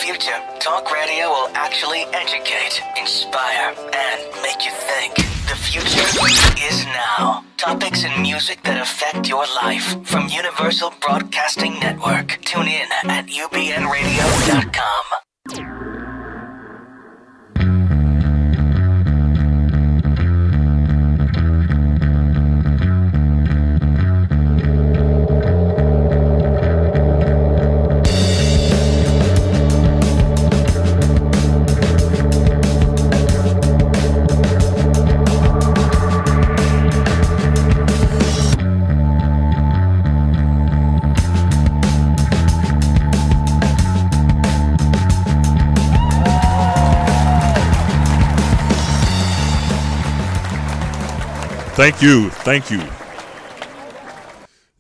future, talk radio will actually educate, inspire, and make you think. The future is now. Topics and music that affect your life from Universal Broadcasting Network. Tune in at ubnradio.com. Thank you. Thank you.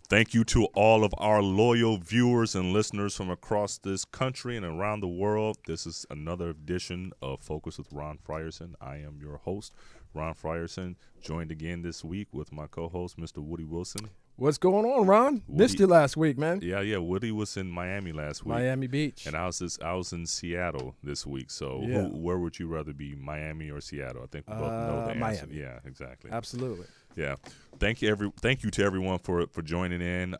Thank you to all of our loyal viewers and listeners from across this country and around the world. This is another edition of Focus with Ron Frierson. I am your host, Ron Frierson, joined again this week with my co-host, Mr. Woody Wilson. What's going on, Ron? Missed you last week, man. Yeah. Woody was in Miami last week. Miami Beach. And I was in Seattle this week. So yeah. Where would you rather be, Miami or Seattle? I think we both know the answer. Miami. Yeah, exactly. Absolutely. Yeah. Thank you to everyone for joining in.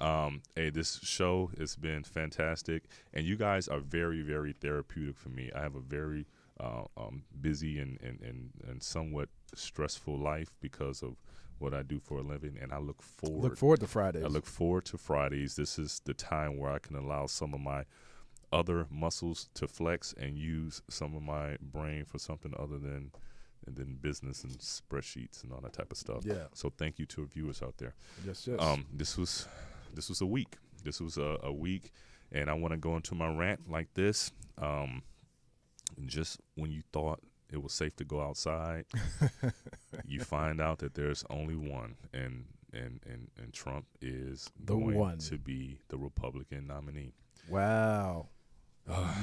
Hey, this show has been fantastic. And you guys are very, very therapeutic for me. I have a very busy and somewhat stressful life because of what I do for a living, and I look forward to Fridays. I look forward to Fridays. This is the time where I can allow some of my other muscles to flex and use some of my brain for something other than business and spreadsheets and all that type of stuff. Yeah. So thank you to our viewers out there. Yes. This was a week. This was a week, and I want to go into my rant like this. Just when you thought it was safe to go outside, you find out that there's only one, and Trump is going to be the Republican nominee. Wow.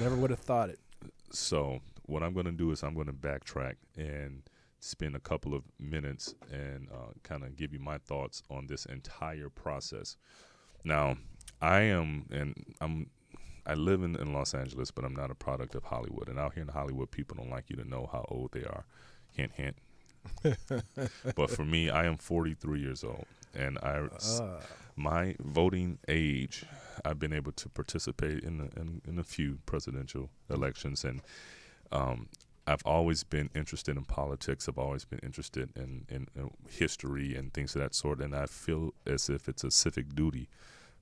Never would have thought it. So what I'm going to do is I'm going to backtrack and spend a couple of minutes and kind of give you my thoughts on this entire process. Now, I live in Los Angeles, but I'm not a product of Hollywood. And out here in Hollywood, people don't like you to know how old they are. Hint, hint. But for me, I am 43 years old. And my voting age, I've been able to participate in a few presidential elections. And I've always been interested in politics. I've always been interested in history and things of that sort. And I feel as if it's a civic duty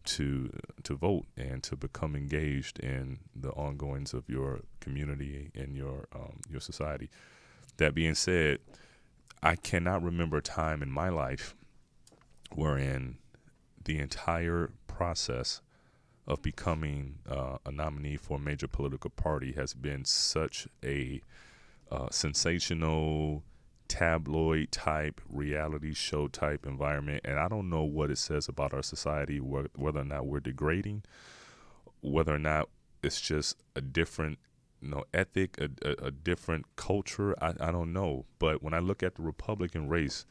to vote and to become engaged in the ongoings of your community and your society. That being said, I cannot remember a time in my life wherein the entire process of becoming a nominee for a major political party has been such a sensational, tabloid type, reality show type environment. And I don't know what it says about our society, whether or not we're degrading, whether or not it's just a different ethic, a different culture. I don't know. But when I look at the Republican race,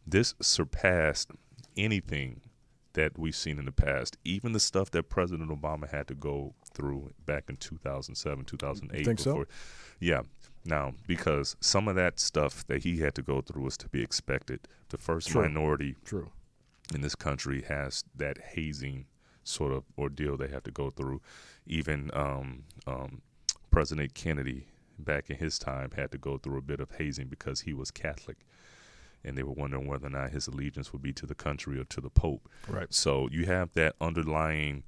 this surpassed anything that we've seen in the past, even the stuff that President Obama had to go through back in 2007, 2008. You think before. So? Yeah. Now, because some of that stuff that he had to go through was to be expected. The first minority in this country has that hazing sort of ordeal they have to go through. Even President Kennedy, back in his time, had to go through a bit of hazing because he was Catholic. And they were wondering whether or not his allegiance would be to the country or to the Pope. Right. So you have that underlying,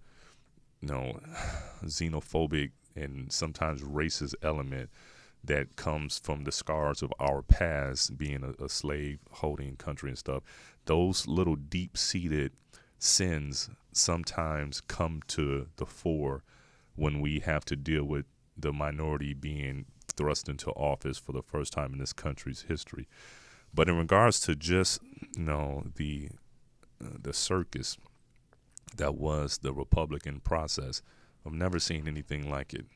xenophobic and sometimes racist element that comes from the scars of our past, being a slave-holding country and stuff. Those little deep-seated sins sometimes come to the fore when we have to deal with the minority being thrust into office for the first time in this country's history. But in regards to just, the circus that was the Republican process, I've never seen anything like it.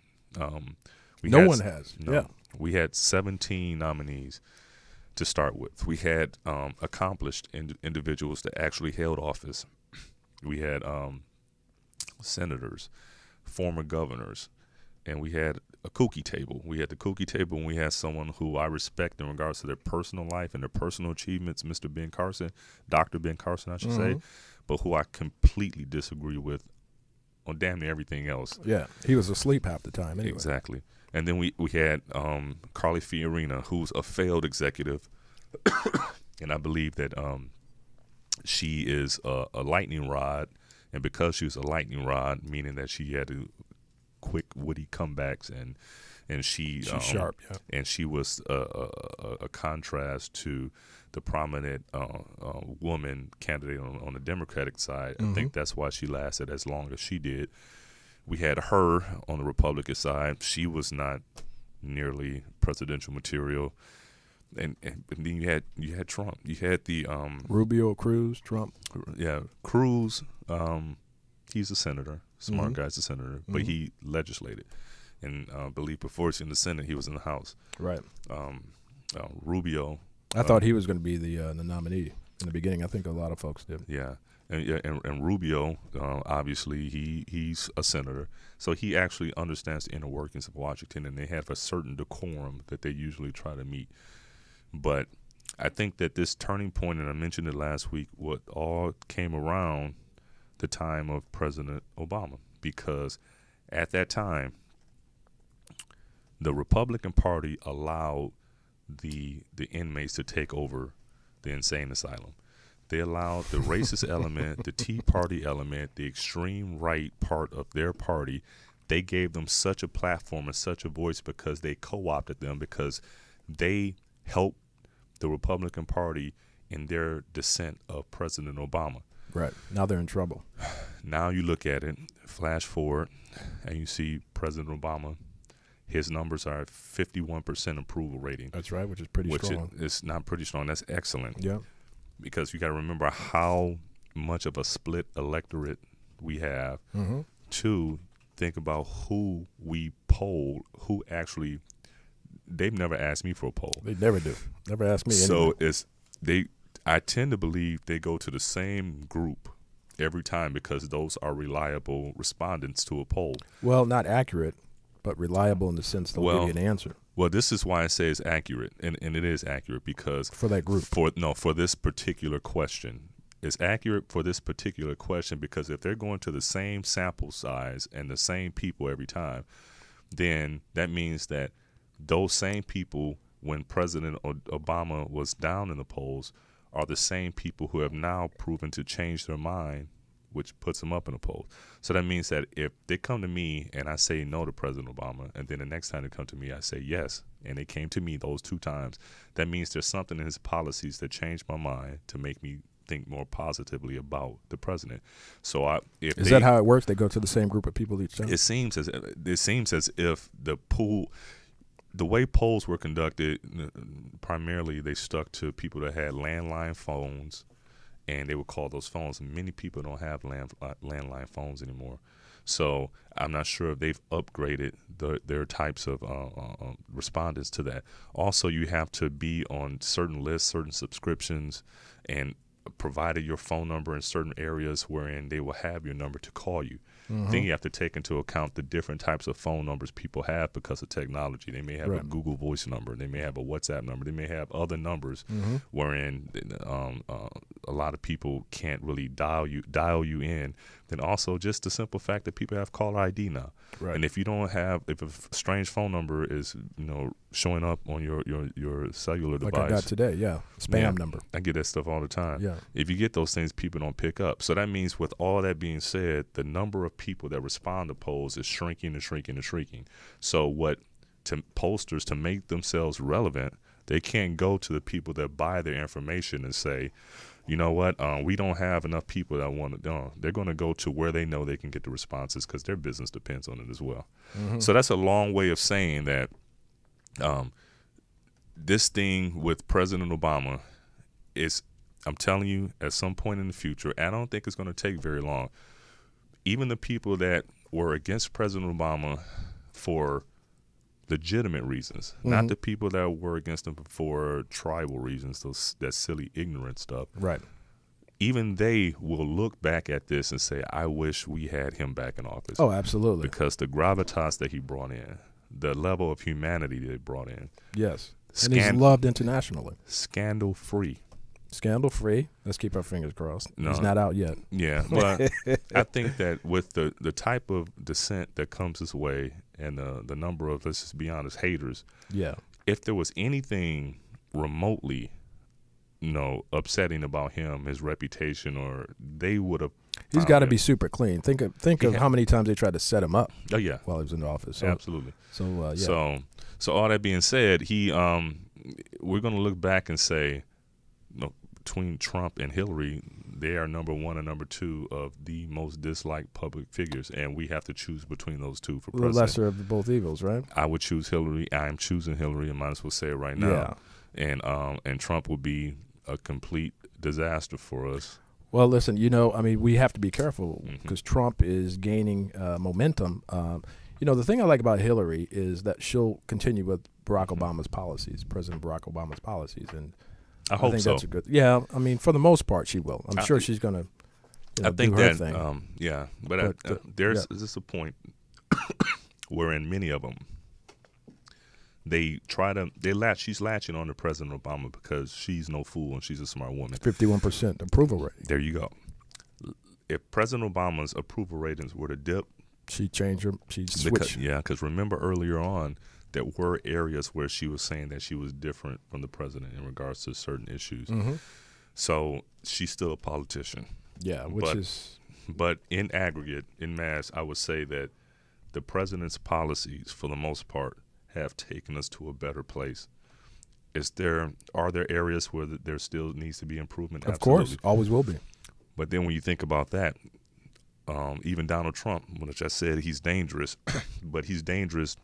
No one has. Yeah. We had 17 nominees to start with. We had accomplished individuals that actually held office. We had senators, former governors, and we had a kooky table. We had the kooky table, and we had someone who I respect in regards to their personal life and their personal achievements, Mr. Ben Carson, Dr. Ben Carson, I should say, but who I completely disagree with on damn near everything else. Yeah, he was asleep half the time anyway. Exactly. And then we had Carly Fiorina, who's a failed executive, and I believe that she is a lightning rod, and because she was a lightning rod, meaning that she had quick, witty comebacks, and she's sharp, yeah. And she was a contrast to the prominent woman candidate on the Democratic side. I think that's why she lasted as long as she did. We had her on the Republican side. She was not nearly presidential material. And then you had Trump. You had the Rubio, Cruz, Trump. Yeah, Cruz. He's a senator. Smart guy's a senator, but he legislated, and I believe before he's in the Senate, he was in the House. Right. Rubio. I thought he was going to be the nominee in the beginning. I think a lot of folks did. Yeah, and Rubio, obviously he's a senator, so he actually understands the inner workings of Washington, and they have a certain decorum that they usually try to meet. But I think that this turning point, and I mentioned it last week, what all came around the time of President Obama, because at that time, the Republican Party allowed the inmates to take over the insane asylum. They allowed the racist element, the Tea Party element, the extreme right part of their party. They gave them such a platform and such a voice because they co-opted them, because they helped the Republican Party in their dissent of President Obama. Right. Now they're in trouble. Now you look at it, flash forward, and you see President Obama. His numbers are 51% approval rating. That's right, which is pretty strong. It's not pretty strong. That's excellent. Yeah. Because you got to remember how much of a split electorate we have. To think about who we polled, who actually, they've never asked me for a poll. They never do. Never ask me. So I tend to believe they go to the same group every time because those are reliable respondents to a poll. Well, not accurate, but reliable in the sense they'll give you an answer. Well, this is why I say it's accurate, and it is accurate because for that group. For this particular question. It's accurate for this particular question because if they're going to the same sample size and the same people every time, then that means that those same people, when President Obama was down in the polls, are the same people who have now proven to change their mind, which puts them up in the polls. So that means that if they come to me and I say no to President Obama, and then the next time they come to me, I say yes, and they came to me those two times, that means there's something in his policies that changed my mind to make me think more positively about the president. So is that how it works? They go to the same group of people each time? It seems as if the way polls were conducted, primarily they stuck to people that had landline phones, and they would call those phones. Many people don't have landline phones anymore. So I'm not sure if they've upgraded their types of respondents to that. Also, you have to be on certain lists, certain subscriptions, and provided your phone number in certain areas wherein they will have your number to call you. Then you have to take into account the different types of phone numbers people have because of technology. They may have a Google Voice number. They may have a WhatsApp number. They may have other numbers wherein a lot of people can't really dial you in. Then also just the simple fact that people have caller ID now. Right. And if a strange phone number is showing up on your cellular device. Like I got today, spam number. I get that stuff all the time. Yeah. If you get those things, people don't pick up. So that means with all that being said, the number of people that respond to polls is shrinking and shrinking and shrinking. So pollsters, to make themselves relevant, they can't go to the people that buy their information and say, you know what, we don't have enough people that want to. They're going to go to where they know they can get the responses because their business depends on it as well. So that's a long way of saying that this thing with President Obama is, I'm telling you, at some point in the future, I don't think it's going to take very long. Even the people that were against President Obama for legitimate reasons, not the people that were against him for tribal reasons, that silly, ignorant stuff. Right. even they will look back at this and say, I wish we had him back in office. Oh, absolutely. Because the gravitas that he brought in, the level of humanity that he brought in. Yes. And he's loved internationally. Scandal-free. Scandal-free. Let's keep our fingers crossed. No. He's not out yet. Yeah, but I think that with the type of dissent that comes his way and the number of, let's just be honest, haters, yeah, if there was anything remotely, upsetting about him, his reputation, or they would have. He's got to be super clean. Think of how many times they tried to set him up. Oh yeah, while he was in the office. So, absolutely. So yeah. So all that being said, we're going to look back and say, between Trump and Hillary, they are number one and number two of the most disliked public figures, and we have to choose between those two for president. The lesser of both evils, right? I would choose Hillary. I am choosing Hillary. I might as well say it right now. Yeah. And Trump would be a complete disaster for us. Well, listen, we have to be careful because Trump is gaining momentum. The thing I like about Hillary is that she'll continue with Barack Obama's policies, President Barack Obama's policies, and I hope think so. That's a good. Yeah, for the most part, she will. I'm sure she's going to. I think do her thing. But there's just a point where in many of them she's latching on to President Obama because she's no fool and she's a smart woman. 51% approval rating. There you go. If President Obama's approval ratings were to dip, she'd switch. Because remember earlier on, there were areas where she was saying that she was different from the president in regards to certain issues. Mm-hmm. So she's still a politician. Yeah, But in aggregate, in mass, I would say that the president's policies, for the most part, have taken us to a better place. Are there areas where there still needs to be improvement? Of course, always will be. But then when you think about that, even Donald Trump, which I said he's dangerous, but he's dangerous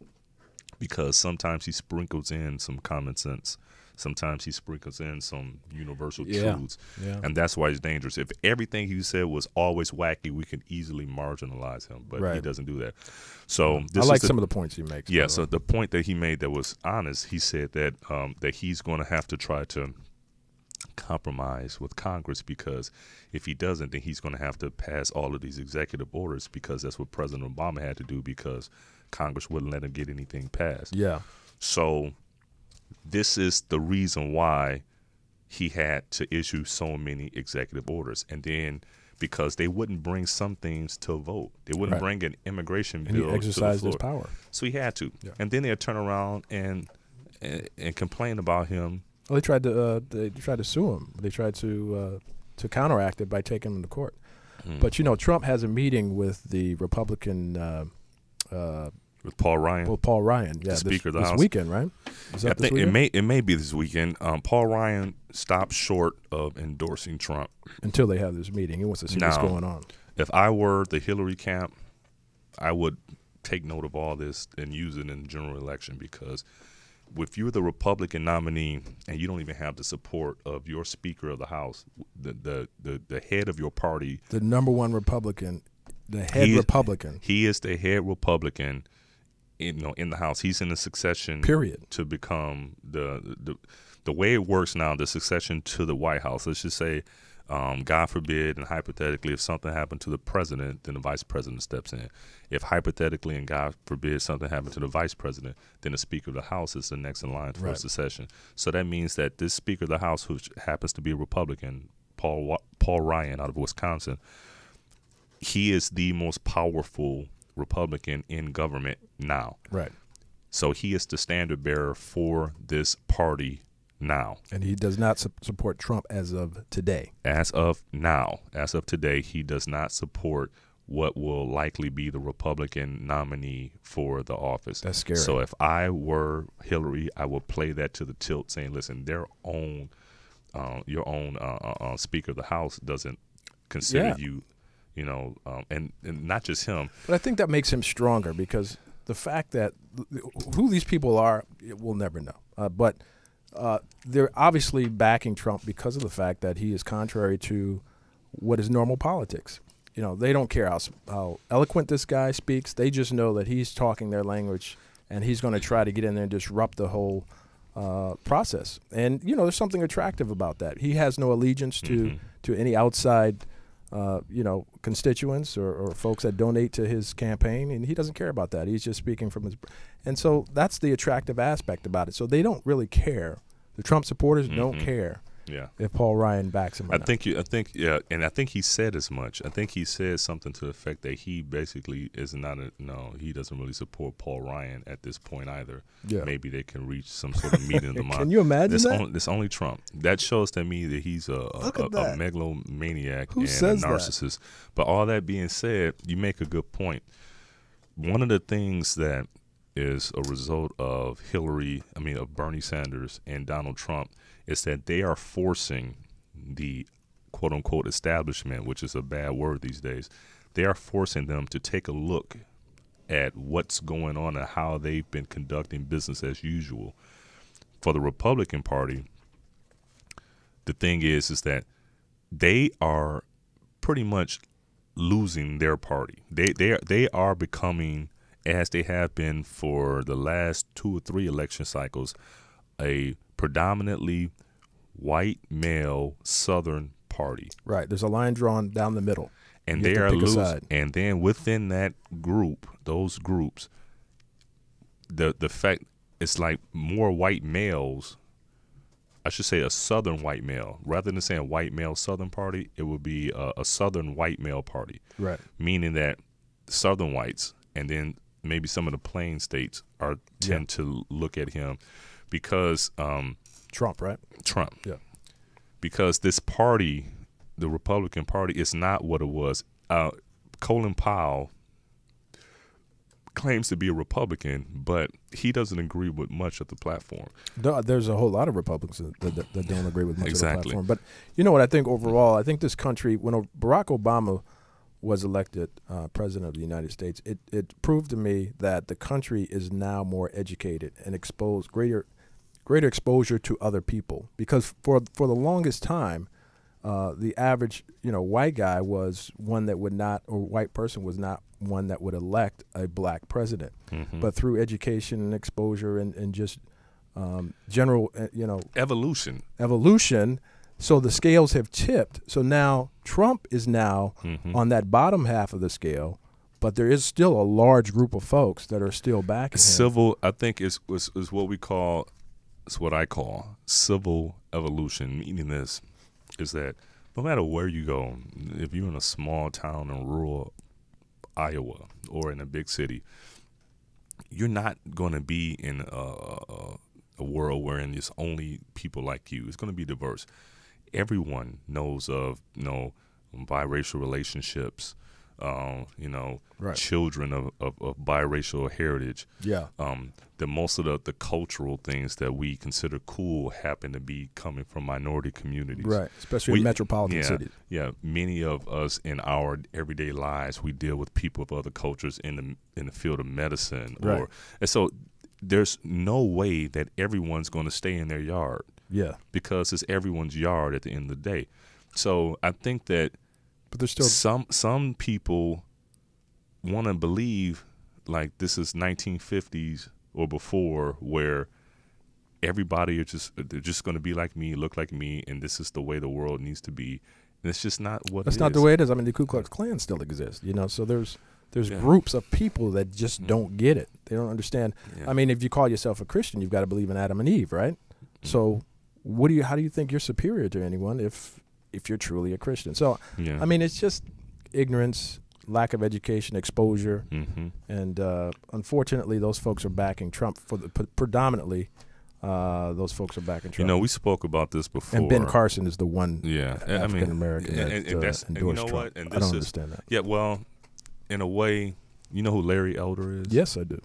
because sometimes he sprinkles in some common sense. Sometimes he sprinkles in some universal truths. Yeah. And that's why he's dangerous. If everything he said was always wacky, we could easily marginalize him. But he doesn't do that. So I like some of the points he makes. Yeah, so the point that he made that was honest, he said that that he's going to have to try to compromise with Congress, because if he doesn't, then he's going to have to pass all of these executive orders, because that's what President Obama had to do because Congress wouldn't let him get anything passed. Yeah. So this is the reason why he had to issue so many executive orders. And then because they wouldn't bring some things to a vote. They wouldn't bring an immigration bill to the floor. He exercised his power. So he had to. Yeah. And then they'd turn around and complain about him. Well, they tried to sue him. They tried to counteract it by taking him to court. But, Trump has a meeting with the Republican with Paul Ryan. Well, Paul Ryan, the Speaker of the House. This weekend, right? Is that this weekend? It may be this weekend. Paul Ryan stopped short of endorsing Trump until they have this meeting. He wants to see what's going on. If I were the Hillary camp, I would take note of all this and use it in the general election, because if you're the Republican nominee and you don't even have the support of your Speaker of the House, the head of your party, the number one Republican, the head Republican, he is the head Republican. In the House, he's in the succession period to become the way it works now. The succession to the White House. Let's just say, God forbid, and hypothetically, if something happened to the president, then the vice president steps in. If hypothetically and God forbid something happened to the vice president, then the Speaker of the House is the next in line for succession. So that means that this Speaker of the House, who happens to be a Republican, Paul Ryan out of Wisconsin, he is the most powerful Republican in government now. Right. So he is the standard bearer for this party now. And he does not support Trump as of today. As of now. As of today, he does not support what will likely be the Republican nominee for the office. That's scary. So if I were Hillary, I would play that to the tilt, saying, listen, your own Speaker of the House doesn't consider you, and not just him. But I think that makes him stronger, because the fact that who these people are, we'll never know. But they're obviously backing Trump because of the fact that he is contrary to what is normal politics. They don't care how eloquent this guy speaks. They just know that he's talking their language, and he's going to try to get in there and disrupt the whole process. And, there's something attractive about that. He has no allegiance to any outside, constituents or folks that donate to his campaign, and he doesn't care about that. He's just speaking from his – and so that's the attractive aspect about it. So they don't really care. The Trump supporters don't care. Yeah. If Paul Ryan backs him or I not. think and I think he said as much. I think he said something to the effect that he basically is not he doesn't really support Paul Ryan at this point either. Yeah. Maybe they can reach some sort of meeting of the mind. Can you imagine that? It's only Trump. That shows to me that he's a megalomaniac and a narcissist. That? But all that being said, you make a good point. One of the things that is a result of of Bernie Sanders and Donald Trump is that they are forcing the quote-unquote establishment, which is a bad word these days, they are forcing them to take a look at what's going on and how they've been conducting business as usual. For the Republican Party, the thing is that they are pretty much losing their party. They are becoming, as they have been for the last 2 or 3 election cycles, a predominantly white male Southern party. Right. There's a line drawn down the middle. And they are losing. And then within that group, those groups, the fact it's like more white males. I should say a Southern white male. Rather than saying white male Southern party, it would be a Southern white male party. Right. Meaning that Southern whites and then maybe some of the plain states tend to look at him because Trump, right? Trump. Yeah. Because this party, the Republican Party, is not what it was. Colin Powell claims to be a Republican, but he doesn't agree with much of the platform. There's a whole lot of Republicans that don't agree with much of the platform. But you know what I think overall? I think this country, when Barack Obama was elected president of the United States, it proved to me that the country is now more educated and exposed, greater exposure to other people. Because for the longest time, the average white guy was one that would not, or white person was not one that would elect a black president. Mm-hmm. But through education and exposure and just general evolution. So the scales have tipped. So now Trump is now on that bottom half of the scale, but there is still a large group of folks that are still backing him. I think is what we call, it's what I call civil evolution. Meaning this is that no matter where you go, if you're in a small town in rural Iowa or in a big city, you're not going to be in a world wherein there's only people like you. It's going to be diverse. Everyone knows of biracial relationships, right. Children of biracial heritage. Yeah. The most of the cultural things that we consider cool happen to be coming from minority communities. Right, especially in metropolitan cities. Yeah, many of us in our everyday lives, we deal with people of other cultures in the field of medicine. Right. And so there's no way that everyone's going to stay in their yard. Yeah. Because it's everyone's yard at the end of the day. So I think that but there's still some people want to believe like this is 1950s or before, where everybody they're just going to be like me, look like me, and this is the way the world needs to be. And it's just not what. That's not the way it is. I mean, the Ku Klux Klan still exists, So there's groups of people that just don't get it. They don't understand. Yeah. I mean, if you call yourself a Christian, you've got to believe in Adam and Eve, right? Mm-hmm. So how do you think you're superior to anyone if you're truly a Christian? So I mean, it's just ignorance, lack of education, exposure, and unfortunately, those folks are backing Trump predominantly. Those folks are backing Trump. We spoke about this before. And Ben Carson is the one African American that endorsed Trump. What? And I don't understand that. Yeah, well, in a way, you know who Larry Elder is? Yes, I do.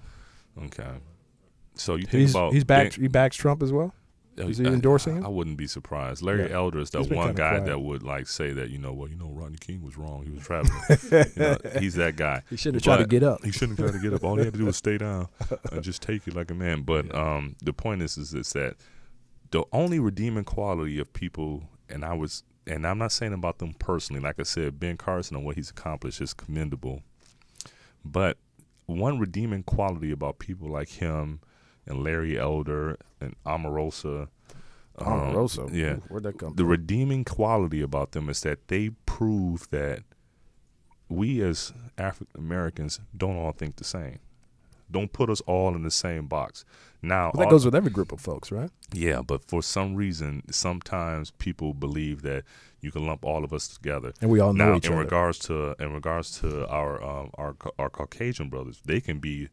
Okay, so you think he backs Trump as well. Is he endorsing him? I wouldn't be surprised. Larry Elder is that one guy that would say that, Rodney King was wrong. He was traveling. He's that guy. He shouldn't have tried to get up. He shouldn't have tried to get up. All he had to do was stay down and just take it like a man. But the point is that the only redeeming quality of people, and I'm not saying about them personally. Like I said, Ben Carson and what he's accomplished is commendable. But one redeeming quality about people like him and Larry Elder and Omarosa. Omarosa? Yeah. Where'd that come The from? redeeming quality about them is that they prove that we as African Americans don't all think the same. Don't put us all in the same box. Now, Well, that goes with every group of folks, right? yeah, but for some reason, sometimes people believe that you can lump all of us together. And we all know Now, each in other. regards to our Caucasian brothers, they can be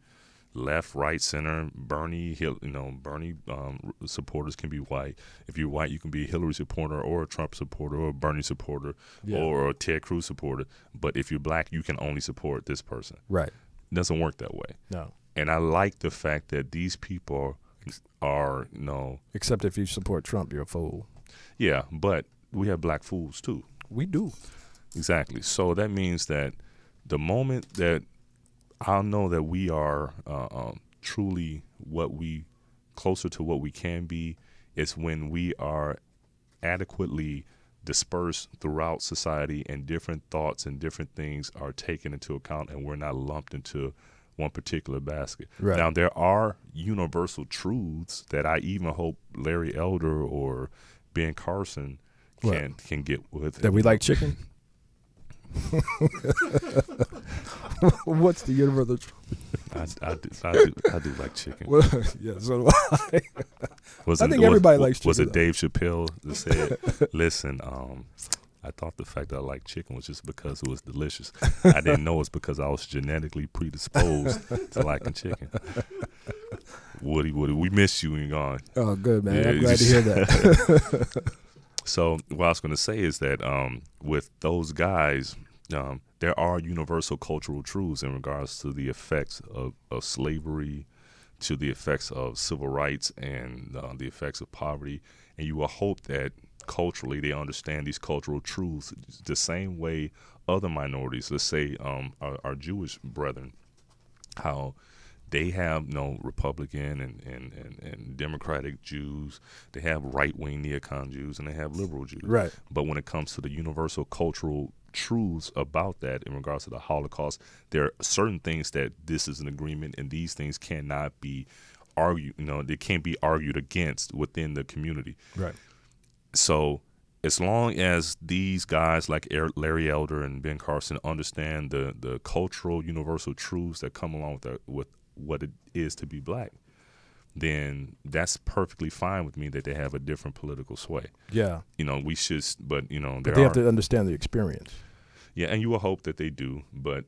left, right, center. Bernie supporters can be white. If you're white, you can be a Hillary supporter or a Trump supporter or a Bernie supporter or a Ted Cruz supporter. But if you're black, you can only support this person. Right. It doesn't work that way. No. And I like the fact that these people are, Except if you support Trump, you're a fool. yeah, but we have black fools too. We do. Exactly. So that means that the moment that I'll know that we are truly closer to what we can be is when we are adequately dispersed throughout society and different thoughts and different things are taken into account and we're not lumped into one particular basket. Right. Now, there are universal truths that I even hope Larry Elder or Ben Carson can get with. That we like chicken? What's the universal truth? I do like chicken. Well, yeah, so do I. I think everybody likes Was chicken, it Dave Chappelle that said, listen, I thought the fact that I like chicken was just because it was delicious. I didn't know it's because I was genetically predisposed to liking chicken. Woody, we miss you when you're gone. Oh, good, man. Yeah, I'm glad to hear that. So what I was going to say is that with those guys, there are universal cultural truths in regards to the effects of slavery, to the effects of civil rights, and the effects of poverty. And you will hope that culturally they understand these cultural truths the same way other minorities, let's say our Jewish brethren, how they have Republican and Democratic Jews. They have right-wing neocon Jews, and they have liberal Jews. Right. But when it comes to the universal cultural truths about that in regards to the Holocaust, there are certain things that this is an agreement, and these things cannot be argued. They can't be argued against within the community. Right. So as long as these guys like Larry Elder and Ben Carson understand the cultural universal truths that come along with what it is to be black, then that's perfectly fine with me that they have a different political sway. Yeah. We should, but they have to understand the experience. Yeah, and you will hope that they do. But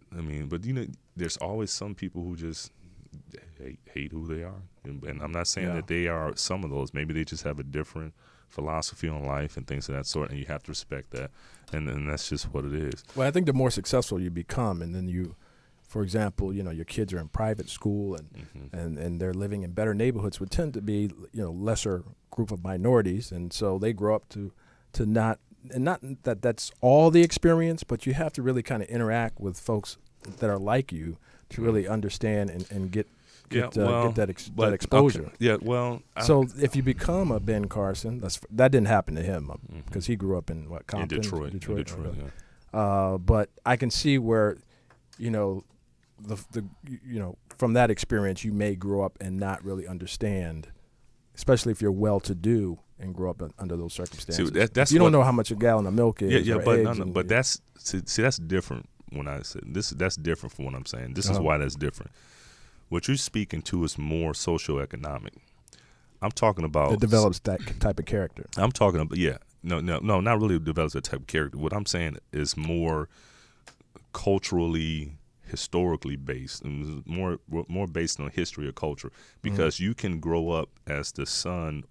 there's always some people who just hate who they are, and I'm not saying that they are some of those. Maybe they just have a different philosophy on life and things of that sort, and you have to respect that, and that's just what it is. Well, I think the more successful you become, and then you, for example, your kids are in private school and they're living in better neighborhoods, would tend to be lesser group of minorities, and so they grow up to not that that's all the experience, but you have to really kind of interact with folks that are like you to really understand and get that exposure. Okay. Yeah, well. So if you become a Ben Carson, that didn't happen to him because he grew up in Compton, in Detroit. Yeah. But I can see where, from that experience, you may grow up and not really understand, especially if you're well-to-do and grow up under those circumstances. See, that's you don't know how much a gallon of milk is. But that's that's different. When I said this, that's different from what I'm saying. This is why that's different. What you're speaking to is more socioeconomic. I'm talking about it develops that type of character. I'm talking about no, not really develops that type of character. What I'm saying is more culturally, historically based, and more based on history or culture. Because you can grow up as the son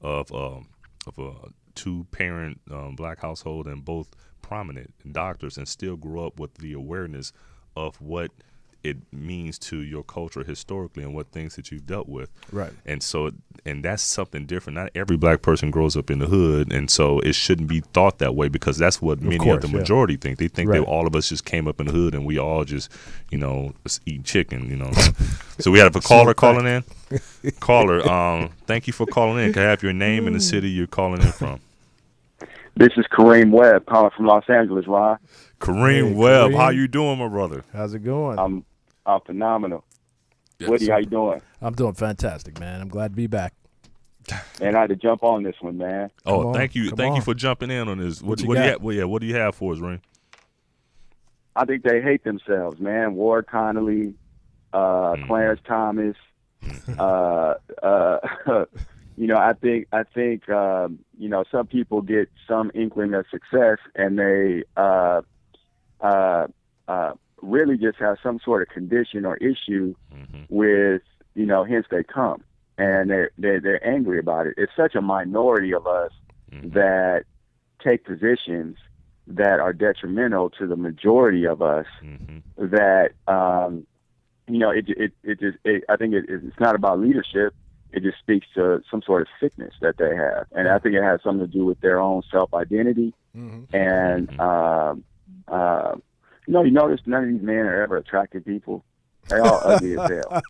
of a two-parent black household and both prominent doctors, and still grow up with the awareness of what it means to your culture historically and what things that you've dealt with. Right. And so, and that's something different. Not every black person grows up in the hood, and so it shouldn't be thought that way, because that's what many of the majority think. They think that all of us just came up in the hood and we all just, eat chicken, So we have a caller calling in. Caller, thank you for calling in. Can I have your name and the city you're calling in from? This is Kareem Webb calling from Los Angeles, Ron. Kareem Webb, how you doing, my brother? How's it going? I'm phenomenal. Woody, how you doing? I'm doing fantastic, man. I'm glad to be back. Man, I had to jump on this one, man. Thank you for jumping in on this. What do you have? Well, what do you have for us, Ring? I think they hate themselves, man. Ward Connolly, Clarence Thomas. I think some people get some inkling of success, and they really just have some sort of condition or issue with, hence they come, and they're angry about it. It's such a minority of us that take positions that are detrimental to the majority of us that I think it's not about leadership. It just speaks to some sort of sickness that they have, and I think it has something to do with their own self-identity. And you notice none of these men are ever attractive people. They all ugly as hell,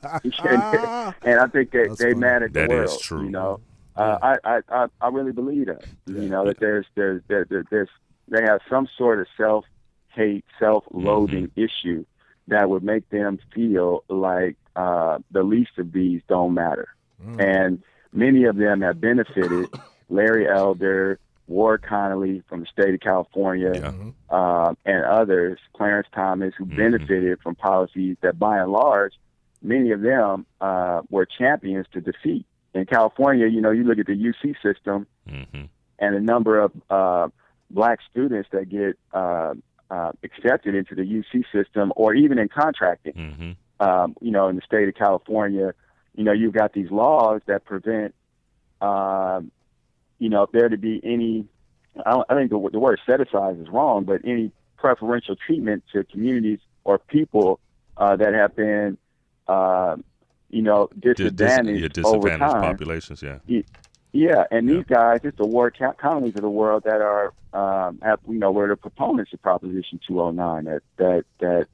and I think they mad at the world. Is true. I really believe that. That they have some sort of self-hate, self-loathing issue that would make them feel like the least of these don't matter. And many of them have benefited. Larry Elder, Ward Connolly from the state of California, and others, Clarence Thomas, who benefited from policies that, by and large, many of them were champions to defeat. In California, you look at the UC system and the number of black students that get accepted into the UC system, or even in contracting. In the state of California, you've got these laws that prevent, if there to be any, I think the word set aside is wrong, but any preferential treatment to communities or people that have been, disadvantaged over time. Populations, Yeah, and these guys, it's the Ward Connolly's of the world that are, were the proponents of Proposition 209 that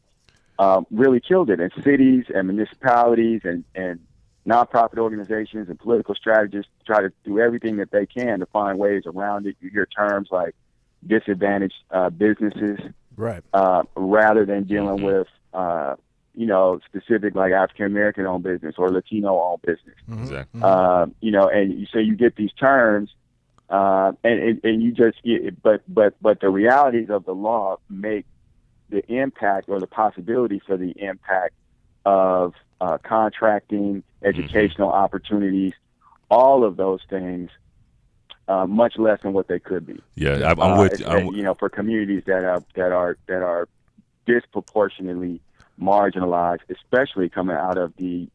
really killed it. And cities and municipalities and nonprofit organizations and political strategists try to do everything that they can to find ways around it. You hear terms like disadvantaged businesses, right? Rather than dealing with, specific like African American owned business or Latino owned business. Exactly. And so you get these terms, and you just, but the realities of the law make the impact or the possibility for the impact of contracting, educational opportunities, all of those things, much less than what they could be. Yeah, I'm with you. For communities that are disproportionately marginalized, especially coming out of the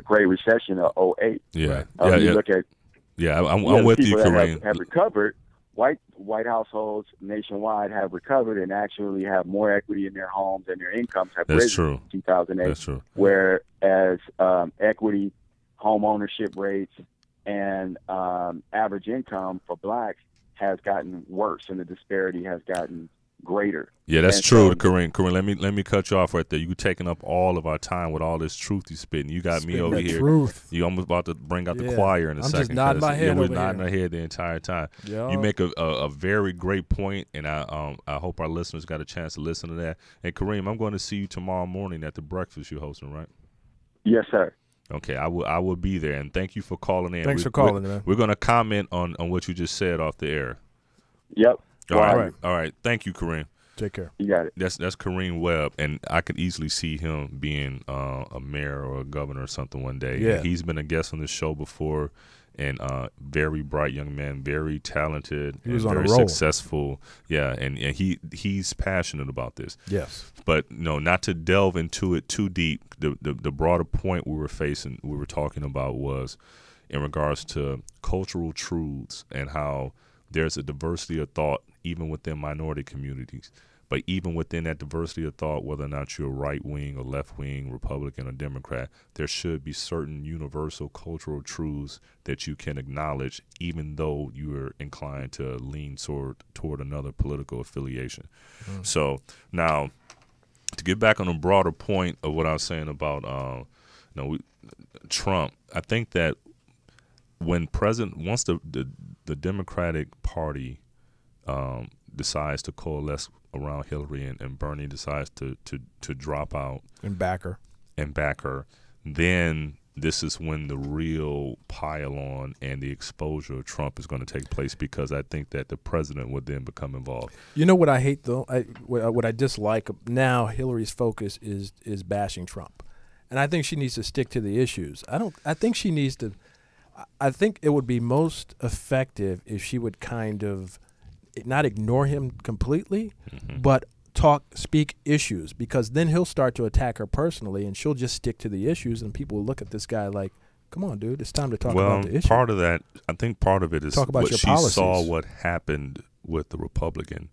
Great Recession of 2008. Yeah, you look at I'm with you, Kareem. Have recovered. White households nationwide have recovered and actually have more equity in their homes, and their incomes have risen in 2008. That's true. Whereas equity, home ownership rates, and average income for blacks has gotten worse, and the disparity has gotten greater. Yeah, that's true, Kareem. Kareem, let me cut you off right there. You taking up all of our time with all this truth you spitting. You got me over here. Truth. You almost about to bring out the choir in a second. I'm just nodding my head. We're nodding our head the entire time. Yo. You make a very great point, and I hope our listeners got a chance to listen to that. And Kareem, I'm going to see you tomorrow morning at the breakfast you're hosting, right? Yes, sir. Okay, I will be there, and thank you for calling in. Thanks for calling, man. We're going to comment on what you just said off the air. Yep. All right. Thank you, Kareem. Take care. You got it. That's Kareem Webb, and I could easily see him being a mayor or a governor or something one day. Yeah. He's been a guest on this show before, and very bright young man, very talented, and very successful. Yeah, and he's passionate about this. Yes. But not to delve into it too deep. The broader point we were talking about was in regards to cultural truths and how there's a diversity of thought even within minority communities. But even within that diversity of thought, whether or not you're right wing or left wing, Republican or Democrat, there should be certain universal cultural truths that you can acknowledge, even though you are inclined to lean toward another political affiliation. So now, to get back on a broader point of what I was saying about Trump, I think that when once the Democratic Party decides to coalesce around Hillary and Bernie decides to drop out and back her, then this is when the real pile-on and the exposure of Trump is going to take place, because I think that the president would then become involved. You know what I hate, though? What I dislike now, Hillary's focus is bashing Trump. And I think she needs to stick to the issues. I think she needs to – I think it would be most effective if she would kind of not ignore him completely, but speak issues, because then he'll start to attack her personally, and she'll just stick to the issues, and people will look at this guy like, come on, dude, it's time to talk about the issue. Part of that, I think part of it is what she saw what happened with the Republican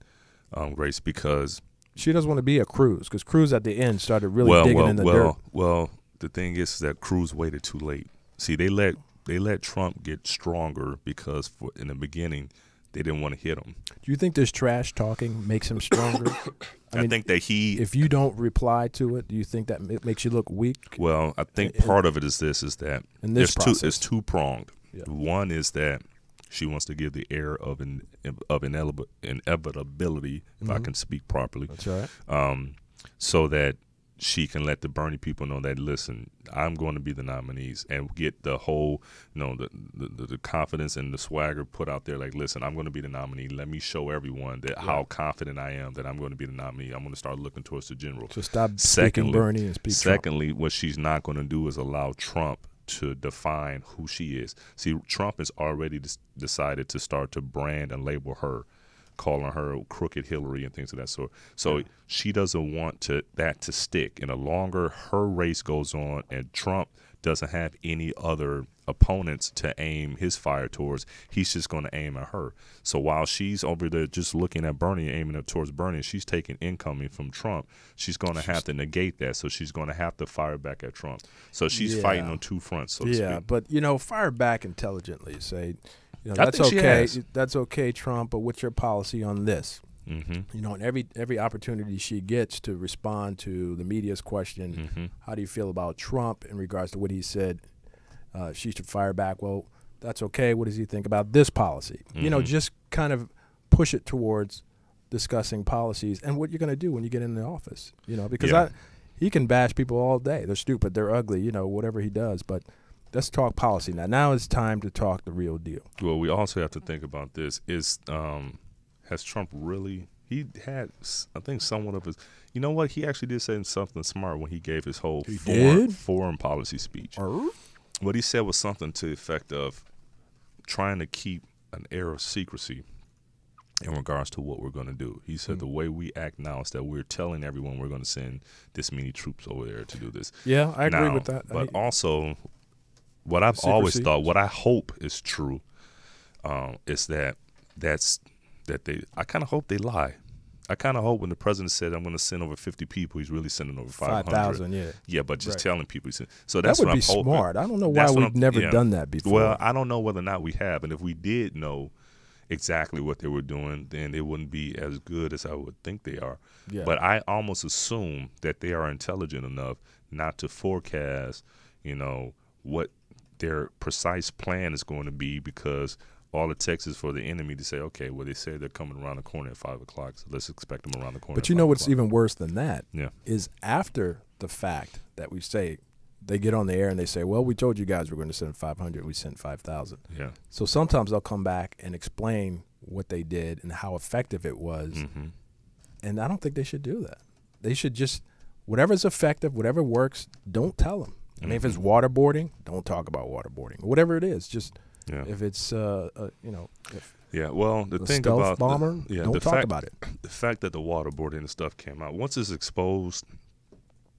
race, because she doesn't want to be a Cruz, because Cruz at the end started really digging in the dirt. Well, the thing is that Cruz waited too late. See, they let Trump get stronger because in the beginning they didn't want to hit him. Do you think this trash talking makes him stronger? I mean, think that if you don't reply to it, do you think that makes you look weak? Well, I think part of it is that it's two-pronged. Yeah. One is that she wants to give the air of inevitability, if I can speak properly. That's right. So that she can let the Bernie people know that, listen, I'm going to be the nominees, and get the whole, the confidence and the swagger put out there. Like, listen, I'm going to be the nominee. Let me show everyone that how confident I am that I'm going to be the nominee. I'm going to start looking towards the general. So stop speaking Bernie and speak Trump. Secondly, what she's not going to do is allow Trump to define who she is. See, Trump has already decided to start to brand and label her, calling her crooked Hillary and things of that sort. So she doesn't want that to stick. And the longer her race goes on and Trump doesn't have any other opponents to aim his fire towards, he's just going to aim at her. So while she's over there just looking at Bernie, aiming up towards Bernie, and she's taking incoming from Trump, she's going to have to negate that. So she's going to have to fire back at Trump. So she's fighting on two fronts, so to speak. Yeah, but, fire back intelligently. Say, that's okay. That's okay, Trump, but what's your policy on this? Mm-hmm. And every opportunity she gets to respond to the media's question, how do you feel about Trump in regards to what he said? She should fire back. Well, that's okay. What does he think about this policy? Just kind of push it towards discussing policies and what you're going to do when you get in the office. Because he can bash people all day. They're stupid. They're ugly. Whatever he does, but. Let's talk policy now. Now it's time to talk the real deal. Well, we also have to think about this. Has Trump really – he had, I think, somewhat of his – you know what? He actually did say something smart when he gave his whole foreign policy speech. What he said was something to the effect of trying to keep an air of secrecy in regards to what we're going to do. He said the way we act now is that we're telling everyone we're going to send this many troops over there to do this. Yeah, I agree with that. But also – what I've always thought, what I hope is true, is that I kind of hope they lie. I kind of hope when the president said I'm going to send over 50 people, he's really sending over 500. Yeah, but just telling people. So that's what I'm hoping. That would be smart. I don't know why we've never done that before. Well, I don't know whether or not we have. And if we did know exactly what they were doing, then it wouldn't be as good as I would think they are. Yeah. But I almost assume that they are intelligent enough not to forecast, what their precise plan is going to be, because all it takes is for the enemy to say, okay, well, they say they're coming around the corner at 5 o'clock, so let's expect them around the corner. But you know what's even worse than that is after the fact that we say, they get on the air and they say, well, we told you guys we're going to send 500, we sent 5,000. Yeah. So sometimes they'll come back and explain what they did and how effective it was, and I don't think they should do that. They should just, whatever's effective, whatever works, don't tell them. I mean, if it's waterboarding, don't talk about waterboarding. Whatever it is, just if it's, well, the thing stealth about bomber, don't talk about it. The fact that the waterboarding and stuff came out, once it's exposed,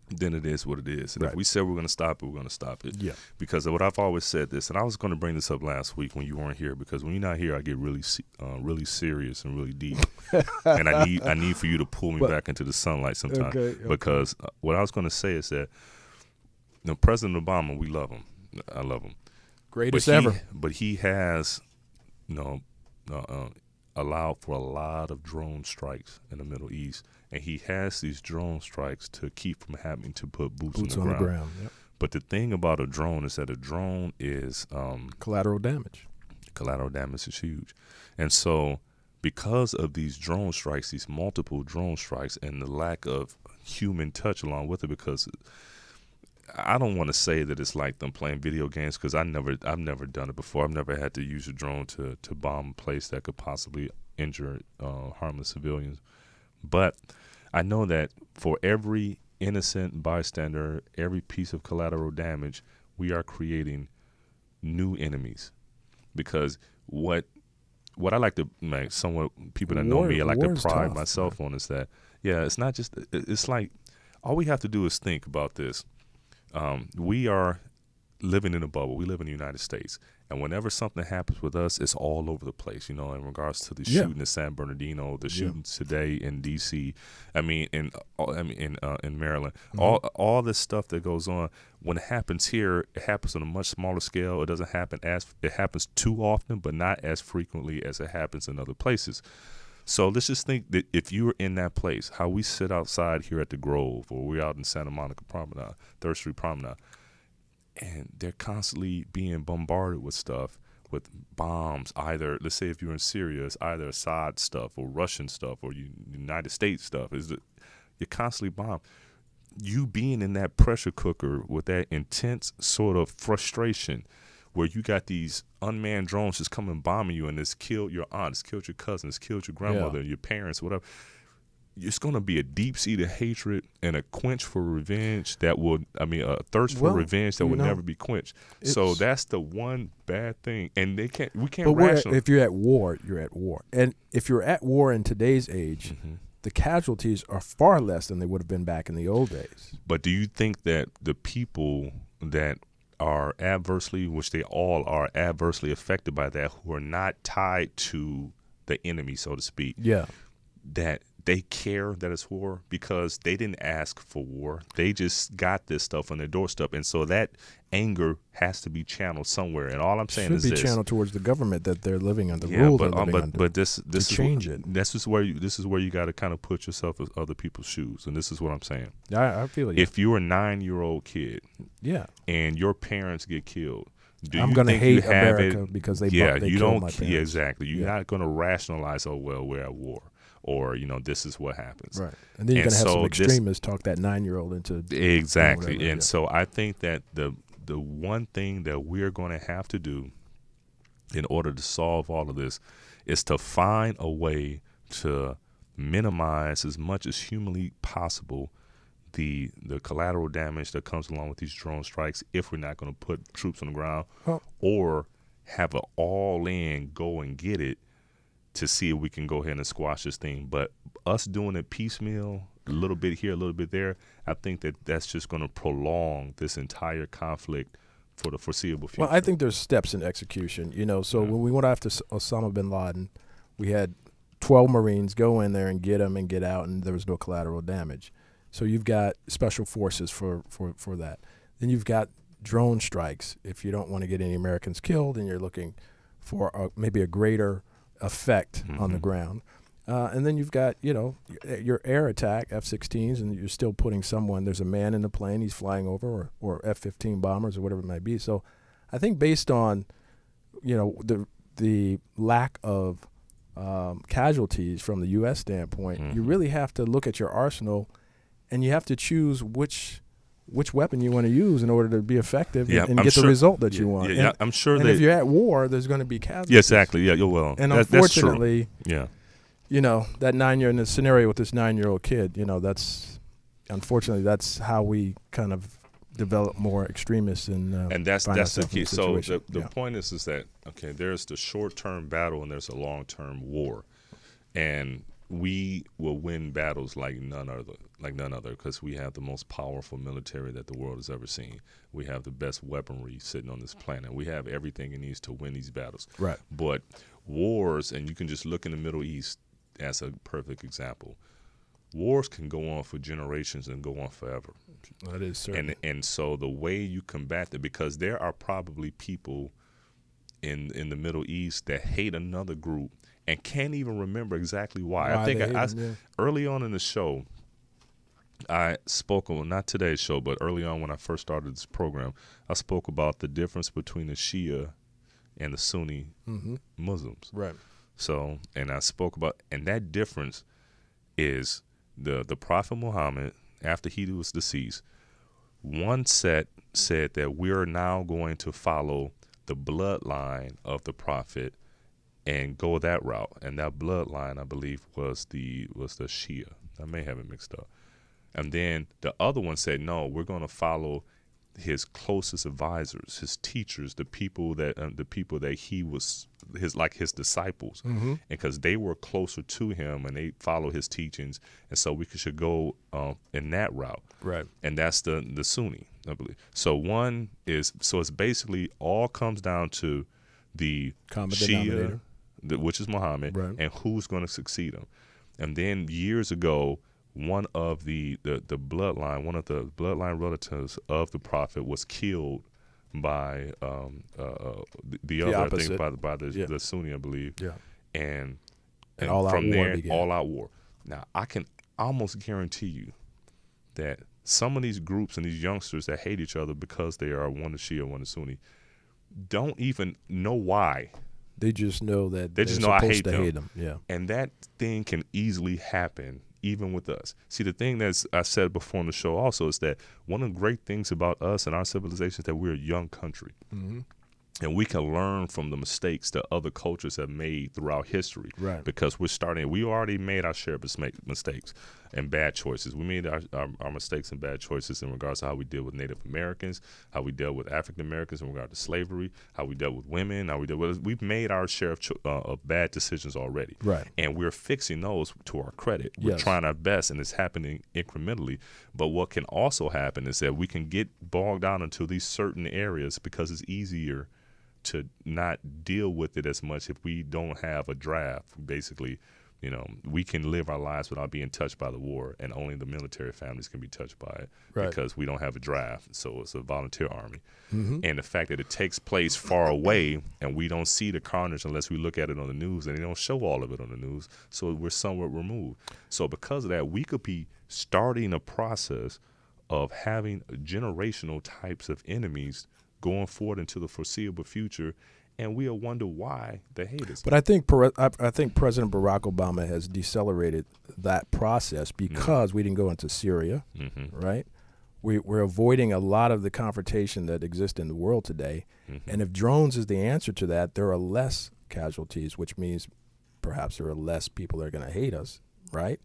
then it is what it is. And if we said we're going to stop it, we're going to stop it. Yeah. Because of what I've always said this, and I was going to bring this up last week when you weren't here, because when you're not here, I get really serious and really deep, and I need for you to pull me back into the sunlight sometime. Okay. Because what I was going to say is that. President Obama, we love him. I love him. Greatest ever. But he has, allowed for a lot of drone strikes in the Middle East, and he has these drone strikes to keep from having to put boots on the ground. Yep. But the thing about a drone is that a drone is collateral damage. Collateral damage is huge, and so because of these drone strikes, these multiple drone strikes, and the lack of human touch along with it, because I don't want to say that it's like them playing video games, because I've never done it before. I've never had to use a drone to bomb a place that could possibly injure harmless civilians. But I know that for every innocent bystander, every piece of collateral damage, we are creating new enemies. Because what I like to, like, somewhat people that know me, I like to pride myself on, is that, it's not just, it's like, all we have to do is think about this. We are living in a bubble. We live in the United States. And whenever something happens with us, it's all over the place, in regards to the shooting in San Bernardino, the shootings today in D.C., in Maryland, all this stuff that goes on. When it happens here, it happens on a much smaller scale. It doesn't happen it happens too often, but not as frequently as it happens in other places. So let's just think that if you were in that place, how we sit outside here at the Grove, or we're out in Santa Monica Promenade, 3rd Street Promenade, and they're constantly being bombarded with stuff, with bombs. Either, let's say if you're in Syria, it's either Assad stuff or Russian stuff or United States stuff. You're constantly bombed. You being in that pressure cooker with that intense sort of frustration, where you got these unmanned drones just coming bombing you, and it's killed your aunt, it's killed your cousin, it's killed your grandmother, your parents, whatever. It's going to be a deep-seated hatred and a quench for revenge that will, a thirst for revenge that will never be quenched. So that's the one bad thing, and we can't rationalize. If you're at war, you're at war, and if you're at war in today's age, the casualties are far less than they would have been back in the old days. But do you think that the people that are adversely, which they all are adversely affected by that, who are not tied to the enemy, so to speak, that they care that it's war? Because they didn't ask for war. They just got this stuff on their doorstep. And so that anger has to be channeled somewhere. And all I'm saying is this. Should be channeled towards the government that they're living under, rules they're living under. But this is change it. This is where you got to kind of put yourself in other people's shoes. And this is what I'm saying. I feel it. If you're a 9-year-old kid, and your parents get killed, I'm going to hate America because they killed my parents. Yeah, exactly. You're not going to rationalize, we're at war. Or, this is what happens. Right. And then you're going to have some extremists talk that 9-year-old into. Exactly. Whatever, and so I think that the one thing that we're going to have to do in order to solve all of this is to find a way to minimize as much as humanly possible the collateral damage that comes along with these drone strikes, if we're not going to put troops on the ground or have an all-in go and get it, to see if we can go ahead and squash this thing. But us doing it piecemeal, a little bit here, a little bit there, I think that's just going to prolong this entire conflict for the foreseeable future. Well, I think there's steps in execution. So when we went after Osama bin Laden, we had 12 Marines go in there and get him and get out, and there was no collateral damage. So you've got special forces for that. Then you've got drone strikes. If you don't want to get any Americans killed and you're looking for maybe a greater effect on the ground. And then you've got, your air attack, F-16s, and you're still putting someone, there's a man in the plane, he's flying over, or F-15 bombers or whatever it might be. So I think based on, the lack of casualties from the U.S. standpoint, you really have to look at your arsenal, and you have to choose which weapon you want to use in order to be effective and get the result that you want. Yeah, I'm sure that if you're at war, there's going to be casualties. Yeah, exactly. Yeah, well, and unfortunately, that's true. That 9-year in the scenario with this 9-year-old kid, that's how we kind of develop more extremists and that's the key. So the point is that there's the short-term battle and there's a long-term war, and we will win battles like none other, because we have the most powerful military that the world has ever seen. We have the best weaponry sitting on this planet. We have everything it needs to win these battles. Right. But wars, and you can just look in the Middle East as a perfect example. Wars can go on for generations and go on forever. That is certain. And so the way you combat that, because there are probably people in the Middle East that hate another group and can't even remember exactly why. I think early on in the show, I spoke on, not today's show, but early on when I first started this program, I spoke about the difference between the Shia and the Sunni Muslims. Right. So, and I spoke about, and that difference is the Prophet Muhammad, after he was deceased, one set said that we're now going to follow the bloodline of the prophet and go that route. And that bloodline, I believe, was the Shia. I may have it mixed up. And then the other one said, no, we're going to follow his closest advisors, his teachers, the people that he was his disciples, and because they were closer to him and they follow his teachings, and so we should go in that route, right? And that's the Sunni, I believe. So it's basically all comes down to the common Shia, which is Muhammad, right, and who's going to succeed him. And then years ago, one of the bloodline relatives of the prophet was killed by the other, opposite. I think, by the Sunni, I believe. Yeah. And all from out war there, began. all out war. Now, I can almost guarantee you that some of these groups and these youngsters that hate each other because they are one is Shia, one is Sunni, don't even know why. They just know that they just know I hate them. Yeah. And that thing can easily happen even with us. See, the thing that I said before on the show also is that one of the great things about us and our civilization is that we're a young country. And we can learn from the mistakes that other cultures have made throughout history. Right. Because we already made our share of mistakes and bad choices. We made our mistakes and bad choices in regards to how we deal with Native Americans, how we dealt with African Americans in regard to slavery, how we dealt with women, we've made our share of bad decisions already. Right. And we're fixing those to our credit. We're trying our best, and it's happening incrementally. But what can also happen is that we can get bogged down into these certain areas because it's easier to not deal with it as much if we don't have a draft. Basically, we can live our lives without being touched by the war, and only the military families can be touched by it because we don't have a draft. So it's a volunteer army. And the fact that it takes place far away and we don't see the carnage unless we look at it on the news, and they don't show all of it on the news, so we're somewhat removed. So because of that, we could be starting a process of having generational types of enemies going forward into the foreseeable future, and we'll wonder why they hate us. But I think President Barack Obama has decelerated that process because we didn't go into Syria, right? We're avoiding a lot of the confrontation that exists in the world today, and if drones is the answer to that, there are less casualties, which means perhaps there are less people that are going to hate us, right?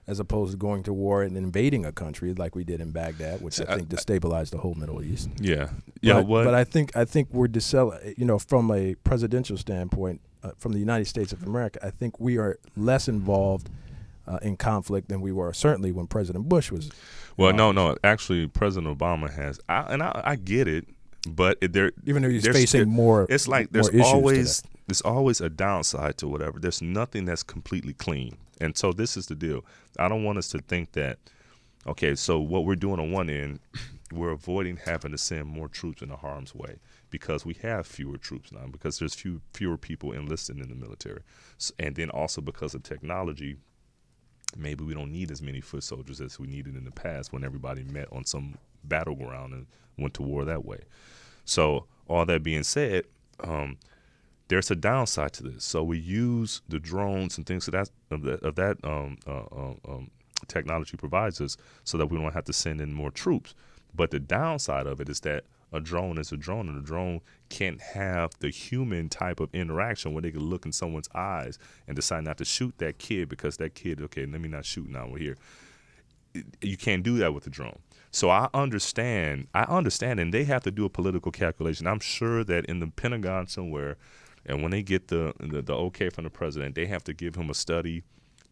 As opposed to going to war and invading a country like we did in Baghdad, which I think destabilized the whole Middle East. But I think we're from a presidential standpoint, from the United States of America, I think we are less involved in conflict than we were certainly when President Bush was. Well, no, actually, President Obama has, I get it, but even though he's facing more, it's like there's always a downside to whatever. There's nothing that's completely clean. And so this is the deal. I don't want us to think that, okay, so what we're doing on one end, we're avoiding having to send more troops into harm's way because we have fewer troops now, because there's fewer people enlisted in the military. And then also because of technology, maybe we don't need as many foot soldiers as we needed in the past when everybody met on some battleground and went to war that way. So all that being said, there's a downside to this. So we use the drones and things of that technology provides us so that we don't have to send in more troops. But the downside of it is that a drone is a drone, and a drone can't have the human type of interaction where they can look in someone's eyes and decide not to shoot that kid because that kid, okay, let me not shoot now, we're here. You can't do that with a drone. So I understand, and they have to do a political calculation. I'm sure that in the Pentagon somewhere, and when they get the okay from the president, they have to give him a study.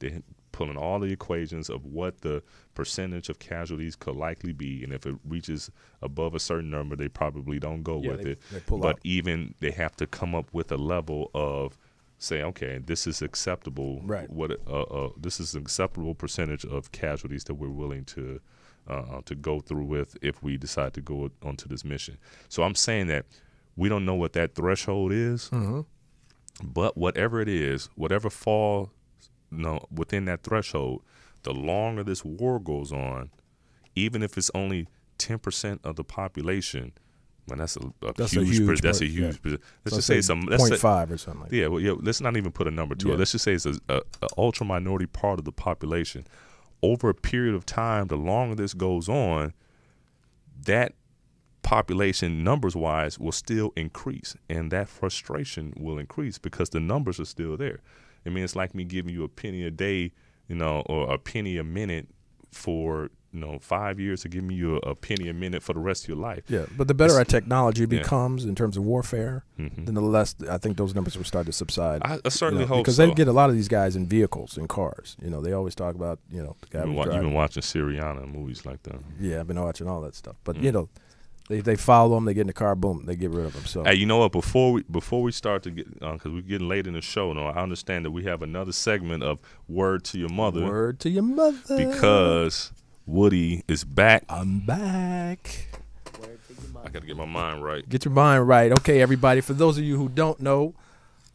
They pull in all the equations of what the percentage of casualties could likely be, and if it reaches above a certain number, they probably don't go with it. But even they have to come up with a level of say, okay, this is acceptable. Right. This is an acceptable percentage of casualties that we're willing to go through with if we decide to go onto this mission. So I'm saying that we don't know what that threshold is, but whatever it is, whatever falls within that threshold, the longer this war goes on, even if it's only 10% of the population, man, that's a huge percentage. Let's just say it's 0.5 or something like that. Yeah, well, let's not even put a number to it. Let's just say it's an ultra minority part of the population. Over a period of time, the longer this goes on, that population numbers-wise will still increase, and that frustration will increase because the numbers are still there. I mean, it's like me giving you a penny a day, or a penny a minute for 5 years to give you a penny a minute for the rest of your life. Yeah, but the better our technology becomes in terms of warfare, then the less I think those numbers will start to subside. I certainly hope because so. they get a lot of these guys in vehicles, in cars. They always talk about the guy who's driving. You've been watching Syriana and movies like that. Yeah, I've been watching all that stuff. But they follow them, they get in the car, boom, they get rid of them. So hey, you know what? Before we start to get, because we're getting late in the show, I understand that we have another segment of Word to Your Mother. Word to Your Mother. Because Woody is back. I'm back. I got to get my mind right. Get your mind right. Okay, everybody. For those of you who don't know,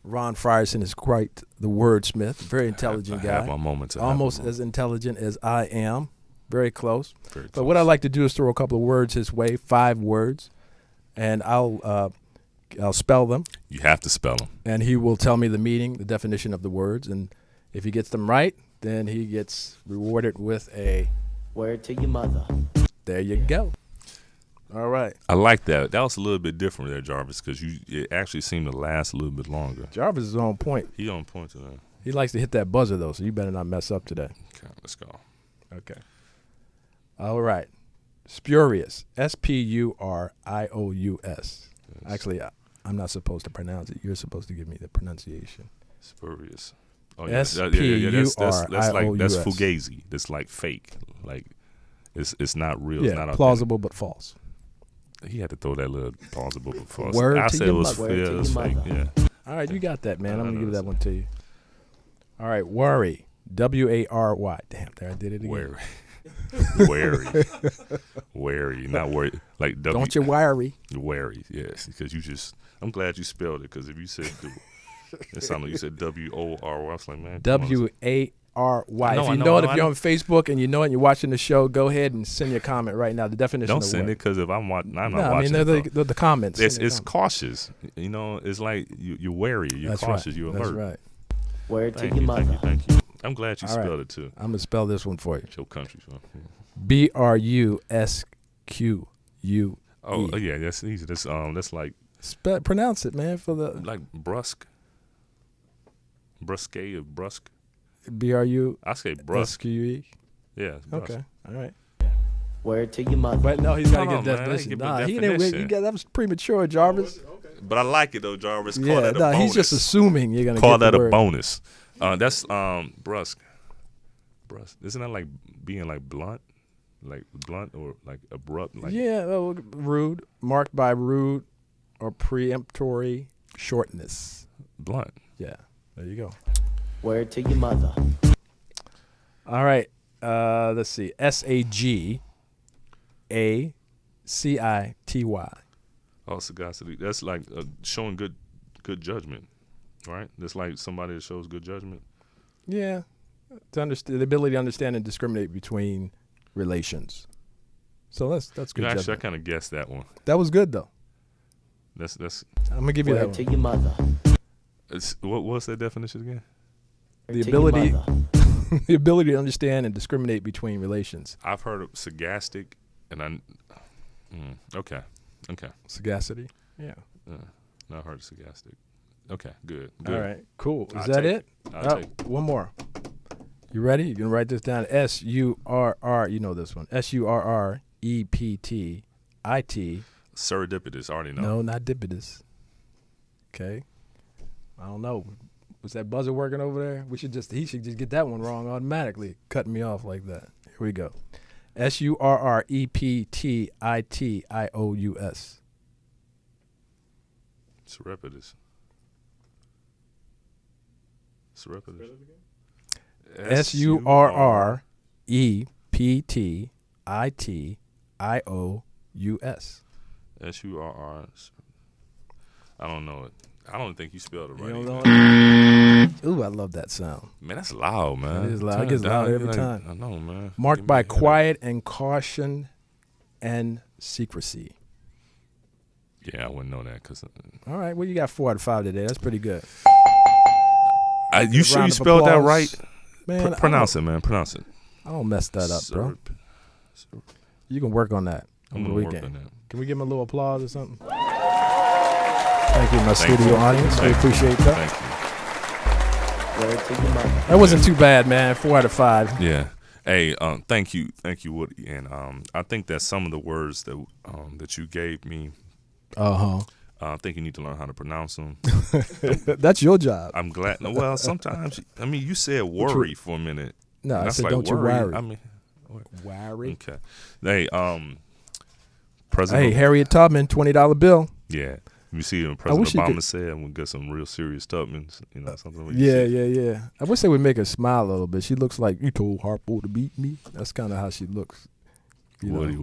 Ron Frierson is quite the wordsmith. Very intelligent guy. I have my moments. Almost as intelligent as I am. Very close. Very but what I like to do is throw a couple of words his way, 5 words, and I'll spell them. You have to spell them. And he will tell me the meaning, the definition of the words. And if he gets them right, then he gets rewarded with a word to your mother. There you go. All right. I like that. That was a little bit different there, Jarvis, because it actually seemed to last a little bit longer. Jarvis is on point. He on point today. He likes to hit that buzzer, though, so you better not mess up today. Okay, let's go. Okay. All right. Spurious. Spurious. Yes. Actually, I'm not supposed to pronounce it. You're supposed to give me the pronunciation. Spurious. Oh, yeah. Spurious. That's fugazi. That's like fake. Like it's not real. Yeah, it's not plausible but false. He had to throw that little plausible but false. Word I to said your it was, mother. it was fake. Yeah. All right, you got that, man. I'm gonna give that one to you. All right, worry. W-A-R-Y. Damn, there I did it again. Wary. Wary, not worry. Like don't you worry? Wary, yes. Because I'm glad you spelled it. Because if you said, it sounded like you said W-O-R-Y. I was like, man, W-A-R-Y. If you know it, if you're on Facebook and you know it, and you're watching the show, go ahead and send your comment right now. The definition. Don't of send word. it because if I'm not watching. I mean, they're the comments. It's cautious. It's like you're wary. You're That's cautious. Right. You're alert. That's right. Word to your mother. Thank you. I'm glad you spelled it too. I'm gonna spell this one for you. It's your country, so. B-R-U-S-Q-U. Oh yeah, that's easy. That's like. Pronounce it, man. For the like brusque. Brusque or brusque. B-R-U. I say brusque. S-Q-U-E. Yeah. Okay. All right. Word to your mother. But no, he's got to get that definition. He didn't. That was premature, Jarvis. Okay. But I like it though, Jarvis. Call that a no, bonus. he's just assuming you're gonna call get that the a word. bonus. That's brusque. Brusque. Isn't that like being like blunt or like abrupt? Like rude, marked by rude or preemptory shortness. Blunt. Yeah, there you go. Word to your mother. All right. Let's see. S-A-G-A-C-I-T-Y. Oh, sagacity. That's like showing good judgment, right? That's like somebody that shows good judgment. Yeah, to understand the ability to understand and discriminate between relations. So that's good. Actually, I kind of guessed that one. That was good though. That's. I'm gonna give you that Word to one. your mother. What's that definition again? The ability, the ability to understand and discriminate between relations. I've heard of sagacity, and okay. Sagacity. Yeah. No, I heard of sagacity. Okay, good. All right, cool. Is I'll that take it? I'll take it. One more. You ready? You can write this down. S-U-R-R. You know this one. S-U-R-R-E-P-T-I-T. Serendipitous. I already know. No, not dipitous. Okay. I don't know. Was that buzzer working over there? He should just get that one wrong automatically, cutting me off like that. Here we go. S-U-R-R-E-P-T-I-T-I-O-U-S. Surreptitious. S-U-R-R-E-P-T-I-T-I-O-U-S. S-U-R-R. I don't know it. I don't think you spelled it right. Ooh, I love that sound. Man, that's loud, man. It is loud. It gets loud every time. I know, man. Marked by quiet and caution and secrecy. Yeah, I wouldn't know that. All right, well, you got 4 out of 5 today. That's pretty good. You sure you spelled that right? Man, pronounce it, man. Pronounce it. I don't mess that up, bro. You can work on that. I'm gonna work on that. Can we give him a little applause or something? Thank you, my studio audience. We appreciate that. Thank you. That wasn't too bad, man. 4 out of 5. Yeah. Hey, thank you, Woody. And I think that some of the words that you gave me, I think you need to learn how to pronounce them. That's your job. I'm glad. Well, sometimes, I mean, you said worry for a minute. No, I said don't worry. you worry. I mean, worry. Okay. Hey, President. Hey, Harriet Tubman, $20 bill. Yeah. You see what President Obama said, and we got some real serious Tubmans, something like that. Yeah. I wish they would make her smile a little bit. She looks like, you told Harpo to beat me. That's kind of how she looks. Woody.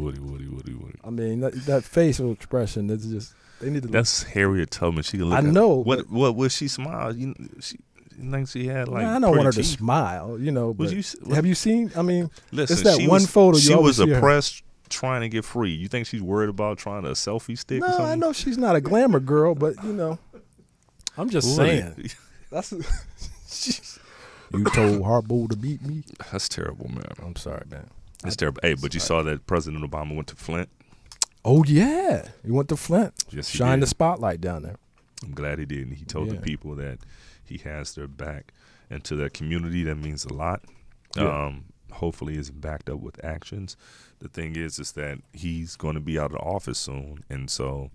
I mean, that facial expression, that's just, they need to. That's Harriet Tubman. She can look. I know. What would she smile? You think she had like? I don't want her to smile, But have you seen? I mean, listen, it's that one photo. She was oppressed, trying to get free. You think she's worried about trying a selfie stick? No, or something? I know she's not a glamour girl, but I'm just saying. That's you told Harpo to beat me. That's terrible, man. I'm sorry, man. It's terrible. Hey, but you saw that President Obama went to Flint. Oh yeah, he went to Flint. Yes, he Shine did. the spotlight down there. I'm glad he did. And he told the people that he has their back, and to that community, that means a lot. Yeah. Hopefully, it's backed up with actions. The thing is that he's going to be out of office soon, and so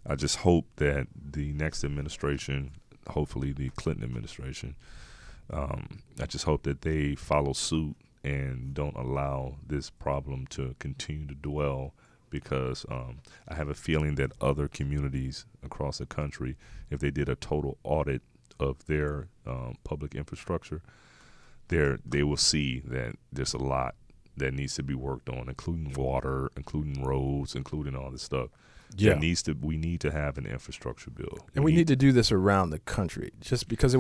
I just hope that the next administration, hopefully the Clinton administration, I just hope that they follow suit and don't allow this problem to continue to dwell, because I have a feeling that other communities across the country, if they did a total audit of their public infrastructure, they will see that there's a lot that needs to be worked on, including water, including roads, including all this stuff. Yeah, we need to have an infrastructure bill, and we need to do this around the country, just because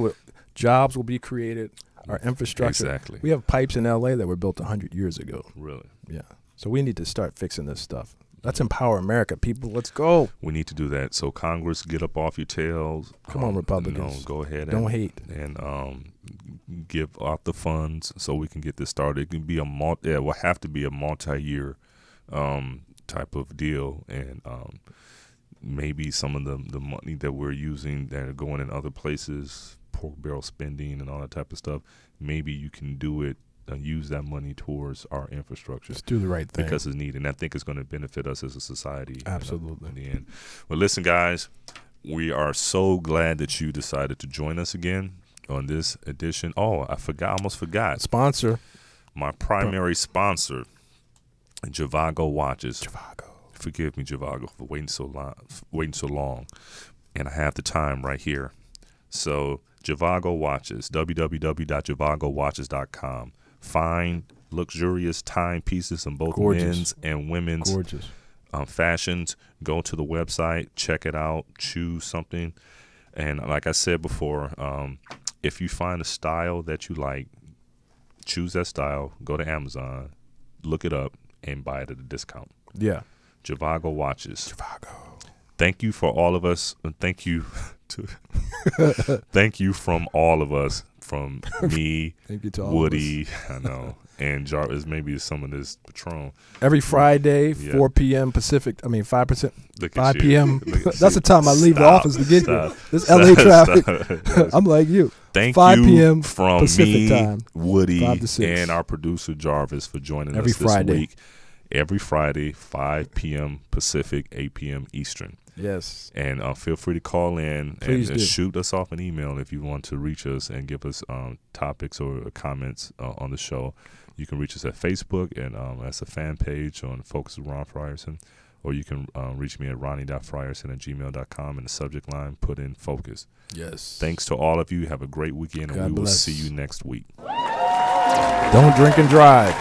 jobs will be created. Our infrastructure. Exactly. We have pipes in L.A. that were built 100 years ago. Really? Yeah. So we need to start fixing this stuff. Let's empower America, people. Let's go. We need to do that. So Congress, get up off your tails. Come on, Republicans. Go ahead. Don't hate. And give out the funds so we can get this started. It can be it will have to be a multi-year type of deal, and maybe some of the money that we're using that are going in other places, pork barrel spending and all that type of stuff, maybe you can do it, use that money towards our infrastructure. Just do the right thing. Because it's needed, and I think it's going to benefit us as a society. Absolutely. In the end. Well, listen, guys, we are so glad that you decided to join us again on this edition. Oh, I almost forgot. Sponsor. My primary sponsor, Javago Watches. Javago. Forgive me, Javago, for waiting so long. And I have the time right here. So, Javago Watches, www.javagowatches.com. Fine, luxurious timepieces in both men's and women's fashions. Go to the website, check it out, choose something. And like I said before, if you find a style that you like, choose that style, go to Amazon, look it up, and buy it at a discount. Yeah. Javago Watches. Javago. Thank you for all of us. Thank you thank you from all of us, from me, thank you to all Woody, of us. I know, and Jarvis, maybe some of this Patron. Every Friday, 4 p.m. Pacific. 5 p.m. That's the time I leave the office to get here. This LA traffic. I'm like you. Thank 5 you p.m. from Pacific me, time, Woody, 5 to 6. and our producer Jarvis for joining every us this Friday. week. Every Friday, 5 p.m. Pacific, 8 p.m. Eastern. Yes. And feel free to call in and shoot us off an email if you want to reach us and give us topics or comments on the show. You can reach us at Facebook, and that's a fan page on Focus with Ron Frierson. Or you can reach me at ronnie.frierson@gmail.com. In the subject line, put in Focus. Yes. Thanks to all of you. Have a great weekend, and we will see you next week. Don't drink and drive.